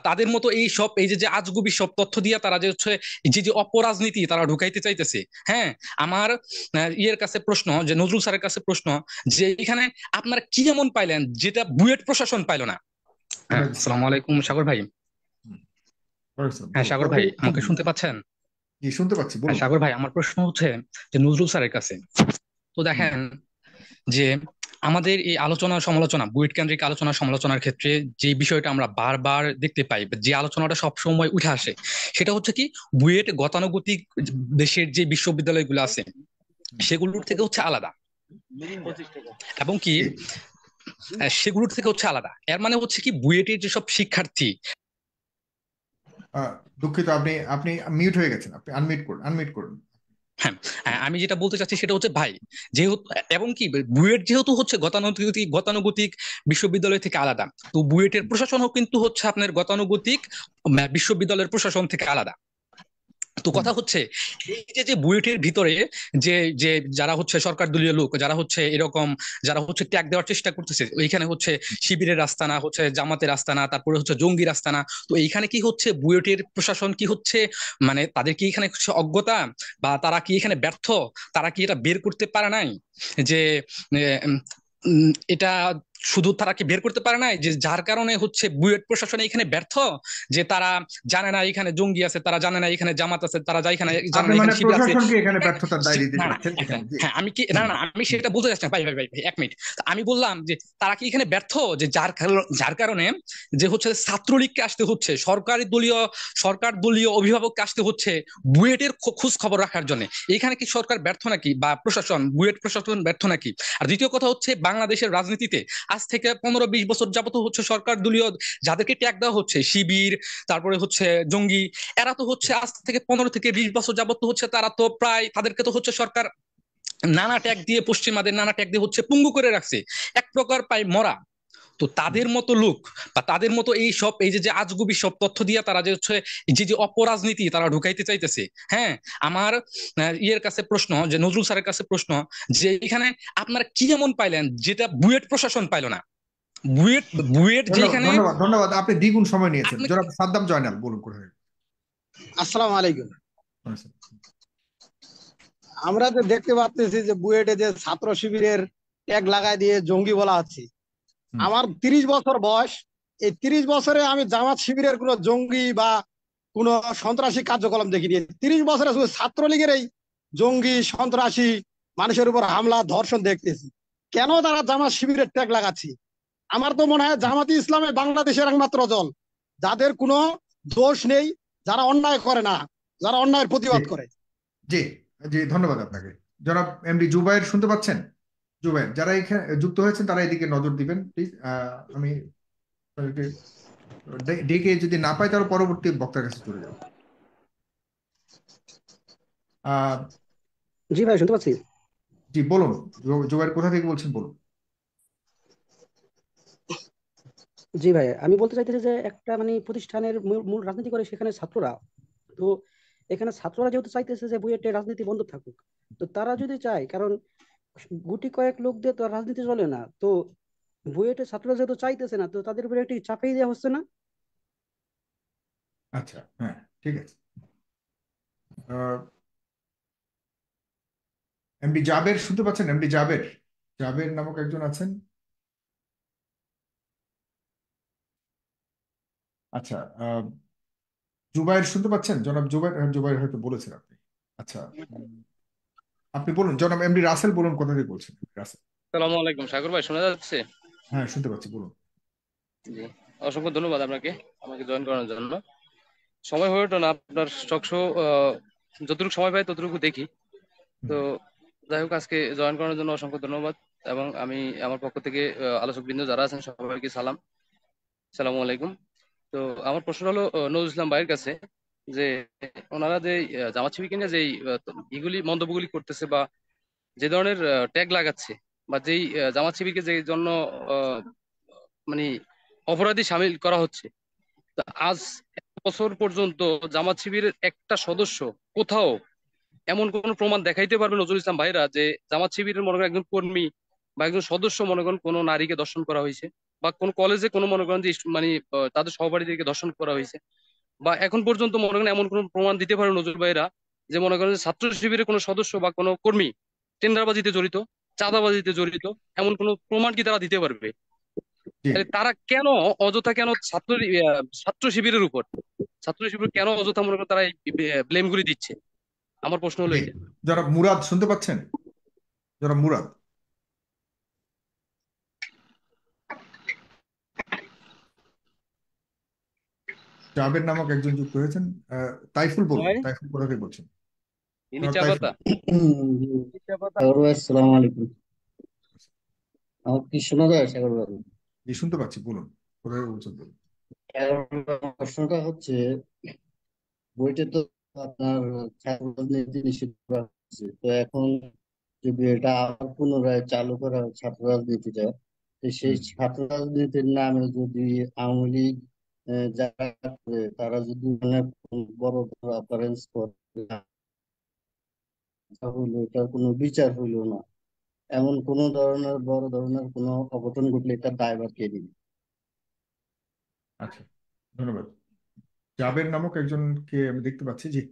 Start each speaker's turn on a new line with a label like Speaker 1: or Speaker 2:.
Speaker 1: তাদের মতো এই সব এই যে যে আজগুবি সব তথ্য দিয়ে তারা যে হচ্ছে যে যে অপরাজনীতি তারা ঢুকাইতে চাইতেছে। হ্যাঁ, আমার ইয়ের কাছে প্রশ্ন, যে নজরুল স্যারের কাছে প্রশ্ন, যে এখানে আপনারা কি এমন পাইলেন যেটা বুয়েট প্রশাসন পাইলো না? হ্যাঁ, আসসালামু আলাইকুম সাগর ভাই।
Speaker 2: হুম, ওয়ালাইকুম
Speaker 1: হ্যাঁ
Speaker 2: বলুন
Speaker 1: সাগর
Speaker 2: কোথা
Speaker 1: ভাই,
Speaker 2: থেকে বলছেন
Speaker 1: আমাকে
Speaker 2: বলুন।
Speaker 1: শুনতে পাচ্ছেন?
Speaker 2: জি শুনতে পাচ্ছি
Speaker 1: হ্যাঁ
Speaker 2: বলুন।
Speaker 1: সাগর ভাই, আমার প্রশ্ন হচ্ছে যে নজরুল স্যারের কাছে। তো
Speaker 2: হুম,
Speaker 1: দেখেন যে আমাদের এই আলোচনা সমালোচনা, বুয়েট কেন্দ্রিক আলোচনা সমালোচনার ক্ষেত্রে যে বিষয়টা আমরা বারবার দেখতে পাই বা যে আলোচনাটা সব সময় উঠে আসে, সেটা হচ্ছে কি, বুয়েট গতানুগতিক দেশের যে বিশ্ববিদ্যালয়গুলো আছে
Speaker 2: হুম,
Speaker 1: সেগুলোর থেকে হচ্ছে আলাদা, এবং কি
Speaker 2: জি।
Speaker 1: সেগুলোর থেকে হচ্ছে আলাদা। এর মানে হচ্ছে কি, বুয়েটের যেসব শিক্ষার্থী।
Speaker 2: আহ, দুঃখিত, আপনি আপনি মিউট হয়ে গেছেন, আপনি আনমিউট করুন, আনমিউট করুন।
Speaker 1: হ্যাঁ, আমি যেটা বলতে চাচ্ছি সেটা হচ্ছে ভাই, যেহেতু এবং কি বুয়েট যেহেতু হচ্ছে গতানুগতিক গতানুগতিক বিশ্ববিদ্যালয় থেকে আলাদা, তো বুয়েটের প্রশাসনও কিন্তু হচ্ছে আপনার গতানুগতিক বিশ্ববিদ্যালয়ের প্রশাসন থেকে আলাদা। তো
Speaker 2: হুম,
Speaker 1: কথা হচ্ছে, এই যে যে বুয়েটের ভিতরে যে যে যারা হচ্ছে সরকার দলীয় লোক, যারা হচ্ছে এরকম, যারা হচ্ছে ত্যাগ দেওয়ার চেষ্টা করতেছে, ওইখানে হচ্ছে শিবিরের আস্তানা, হচ্ছে জামাতের আস্তানা, তারপরে হচ্ছে জঙ্গির আস্তানা। তো এইখানে কি হচ্ছে, বুয়েটের প্রশাসন কি হচ্ছে, মানে তাদের কি এখানে হচ্ছে অজ্ঞতা, বা তারা কি এখানে ব্যর্থ, তারা কি এটা বের করতে পারে নাই যে এটা শুধু তারা কি বের করতে পারে নাই যে যার কারণে হচ্ছে বুয়েট প্রশাসন এখানে ব্যর্থ, যে তারা জানে না এখানে জঙ্গি আছে, তারা জানে না এখানে জামাত আছে, তারা এখানে জানে
Speaker 2: আপনি
Speaker 1: না
Speaker 2: মানে
Speaker 1: এখানে শিবির আছে।
Speaker 2: প্রশাসনকে এখানে ব্যর্থতার দায় দিতে
Speaker 1: না না,
Speaker 2: চাচ্ছেন
Speaker 1: হ্যাঁ
Speaker 2: এখানে, জি।
Speaker 1: হ্যাঁ, আমি কি, না
Speaker 2: হুম,
Speaker 1: না, আমি সেটা বলতে চাচ্ছি না, ভাই ভাই ভাই ভাই, 1 মিনিট। আমি বললাম যে তারা কি এখানে ব্যর্থ, যে যার কারণে যে হচ্ছে ছাত্রলীগকে আসতে হচ্ছে, সরকার দলীয় অভিভাবককে আসতে হচ্ছে বুয়েটের খোঁজ খবর রাখার জন্য। এখানে কি সরকার ব্যর্থ নাকি, বা প্রশাসন, বুয়েট প্রশাসন ব্যর্থ নাকি? আর দ্বিতীয় কথা হচ্ছে, বাংলাদেশের রাজনীতিতে আজ থেকে 15-20 বছর যাবত হচ্ছে সরকার দলীয় যাদেরকে ট্যাগ দেওয়া হচ্ছে, শিবির, তারপরে হচ্ছে জঙ্গি, এরা তো হচ্ছে আজ থেকে 15 থেকে 20 বছর যাবত হচ্ছে, তারা তো প্রায়, তাদেরকে তো হচ্ছে সরকার নানা ট্যাগ দিয়ে, পশ্চিমাদের নানা ট্যাগ দিয়ে হচ্ছে পঙ্গু করে রাখছে, এক প্রকার পায় মরা। তো
Speaker 2: হুম,
Speaker 1: তাদের মতো লোক, বা তাদের মতো এই সব এই যে যে আজগুবি সব তথ্য দিয়ে তারা যে হচ্ছে যে যে অপরাজনীতি তারা ঢুকাইতে চাইতেছে। হ্যাঁ, আমার ইয়ের কাছে প্রশ্ন, যে নজরুল স্যারের কাছে প্রশ্ন, যে এখানে আপনারা কি এমন পাইলেন যেটা বুয়েট প্রশাসন পাইলো না? বুয়েট
Speaker 2: হুম।
Speaker 1: বুয়েট
Speaker 2: ধন্যবাদ
Speaker 1: যেখানে
Speaker 2: ধন্যবাদ ধন্যবাদ, আপনি দ্বিগুণ সময় নিয়েছেন।
Speaker 1: আপনি,
Speaker 2: জনাব সাদ্দাম জয়নাল বলুন কোথায়
Speaker 3: আসসালামু আলাইকুম।
Speaker 2: থেকে।
Speaker 3: আমরা যে দেখতে পাচ্ছি যে বুয়েটে যে ছাত্র শিবিরের ট্যাগ লাগাই দিয়ে জঙ্গি বলা হচ্ছে।
Speaker 2: হুম,
Speaker 3: আমার 30 বছর বয়স। এই 30 বছরে আমি জামাত শিবিরের কোনো জঙ্গি বা কোনো সন্ত্রাসী কার্যকলাপ দেখিনি। 30 বছরে শুধু ছাত্রলীগের এই জঙ্গি সন্ত্রাসী মানুষের উপর হামলা ধর্ষণ দেখতেছি। কেন তারা জামাত শিবিরের ট্যাগ লাগাচ্ছে? আমার তো মনে হয় জামাতি ইসলামে বাংলাদেশের একমাত্র দল যাদের কোনো দোষ নেই, যারা অন্যায় করে না, যারা অন্যায়ের
Speaker 2: জি
Speaker 3: প্রতিবাদ করে।
Speaker 2: জি জি, ধন্যবাদ আপনাকে। জনাব এমডি জুবাইর শুনতে পাচ্ছেন? জুবাইর, যারা এখানে যুক্ত হয়েছেন তারা এদিকে নজর দিবেন প্লিজ। আমি তাদেরকে ডেকে যদি না পাই তাহলে পরবর্তী বক্তার কাছে চলে যাব। আহ
Speaker 4: জি ভাই, শুনতে পাচ্ছি।
Speaker 2: জি বলুন। জুবাইর কোথা থেকে বলছেন বলুন।
Speaker 4: জি ভাই, আমি বলতে চাইতেছি যে একটা মানে প্রতিষ্ঠানের মূল মূল রাজনীতি করে সেখানে ছাত্ররা। তো এখানে ছাত্ররা যেহেতু চাইতেছে যে বুয়েটে রাজনীতি বন্ধ থাকুক, তো তারা যদি চায়, কারণ গুটি কয়েক লোক দিয়ে তো আর রাজনীতি চলে না। তো বুয়েটে ছাত্ররা যেহেতু চাইতেছে না, তো তাদের উপরে একটি চাপিয়ে দেওয়া হচ্ছে না?
Speaker 2: আচ্ছা, হ্যাঁ, ঠিক আছে। আহ এমডি জাবের শুনতে পাচ্ছেন? এমডি জাবের, জাবের নামক একজন আছেন। আচ্ছা, জুবাইর শুনতে পাচ্ছেন? জনাব জুবাইর, জুবাইর হয়তো বলেছেন আপনি। আচ্ছা, আপনি বলুন। জনাব এমডি রাসেল বলুন কোথা থেকে বলছেন, রাসেল।
Speaker 5: সালামু আলাইকুম সাগর ভাই, শোনা যাচ্ছে?
Speaker 2: হ্যাঁ শুনতে পাচ্ছি, বলুন।
Speaker 5: জি, অসংখ্য ধন্যবাদ আপনাকে আমাকে জয়েন করানোর জন্য। সময় হয়ে ওঠে না আপনার টকশো, যতটুকু সময় পাই ততটুকু দেখি।
Speaker 2: হুম,
Speaker 5: তো যাই হোক, আজকে জয়েন করানোর জন্য অসংখ্য ধন্যবাদ। এবং আমি আমার পক্ষ থেকে আলোচক বৃন্দ যারা আছেন সবাইকে সালাম, সালামু আলাইকুম। তো আমার প্রশ্ন হলো নজরুল ইসলাম ভাইয়ের কাছে, যে ওনারা যে জামাত শিবিরকে নিয়ে যে ইগুলি মন্তব্যগুলি করতেছে, বা যে ধরনের ট্যাগ লাগাচ্ছে, বা যেই জামাত শিবিরকে যে জন্য আহ, মানে অপরাধী সামিল করা হচ্ছে, তা আজ 1 বছর পর্যন্ত জামাত শিবিরের একটা সদস্য কোথাও এমন কোন প্রমাণ দেখাইতে পারবে নজরুল ইসলাম ভাইরা, যে জামাত শিবিরের মনে করেন একজন কর্মী বা একজন সদস্য মনে করেন কোনো নারীকে দর্শন করা হয়েছে? বা কোন কলেজে কোনো মনে করেন যে মানে তাদের সহপাঠীদেরকে ধর্ষণ করা হয়েছে, বা এখন পর্যন্ত মনে করেন এমন কোনো প্রমাণ দিতে পারে নজরুল ভাইরা যে মনে করেন যে ছাত্র শিবিরের কোনো সদস্য বা কোনো কর্মী টেন্ডারবাজিতে জড়িত, চাঁদাবাজিতে জড়িত, এমন কোনো প্রমাণ কি তারা দিতে পারবে?
Speaker 2: জি
Speaker 5: তাহলে তারা কেন অযথা কেন ছাত্র শিবিরের উপর, ছাত্র শিবির কেন অযথা মনে করেন তারা এই ব্লেম গুলি দিচ্ছে? আমার প্রশ্ন হলো
Speaker 2: জি
Speaker 5: এটা।
Speaker 2: জনাব মুরাদ শুনতে পাচ্ছেন? জনাব মুরাদ, জাবের নামক একজন যুক্ত হয়েছেন। তাইফুল বলুন,
Speaker 6: ভাই
Speaker 2: তাইফুল কোথা থেকে বলছেন?
Speaker 5: ইনি
Speaker 2: জনাব তাইফুল।
Speaker 5: চাপাতা।
Speaker 6: আসসালামু আলাইকুম। আমার কি শোনা যায় সাগর বাবু?
Speaker 2: জি শুনতে পাচ্ছি, বলুন কোথা থেকে বলছেন বলুন।
Speaker 6: প্রশ্নটা হচ্ছে, বইটা তো আপনার ছাত্র রাজনীতি নিষিদ্ধ করা হয়েছে, তো এখন যদি এটা আবার পুনরায় চালু করা হয় ছাত্র রাজনীতিটা, তো সেই
Speaker 2: হুম,
Speaker 6: ছাত্র রাজনীতির নামে যদি আওয়ামী লীগ যারা করে তারা যদি মানে বড় বড় অকারেন্স করে, তাহলে এটার কোনো বিচার হইলো না, এমন কোন ধরনের বড় ধরনের কোনো অঘটন ঘটলে এটার দায়ভার কে দিবে?
Speaker 2: আচ্ছা ধন্যবাদ। জাবের নামক একজনকে আমি দেখতে পাচ্ছি। জি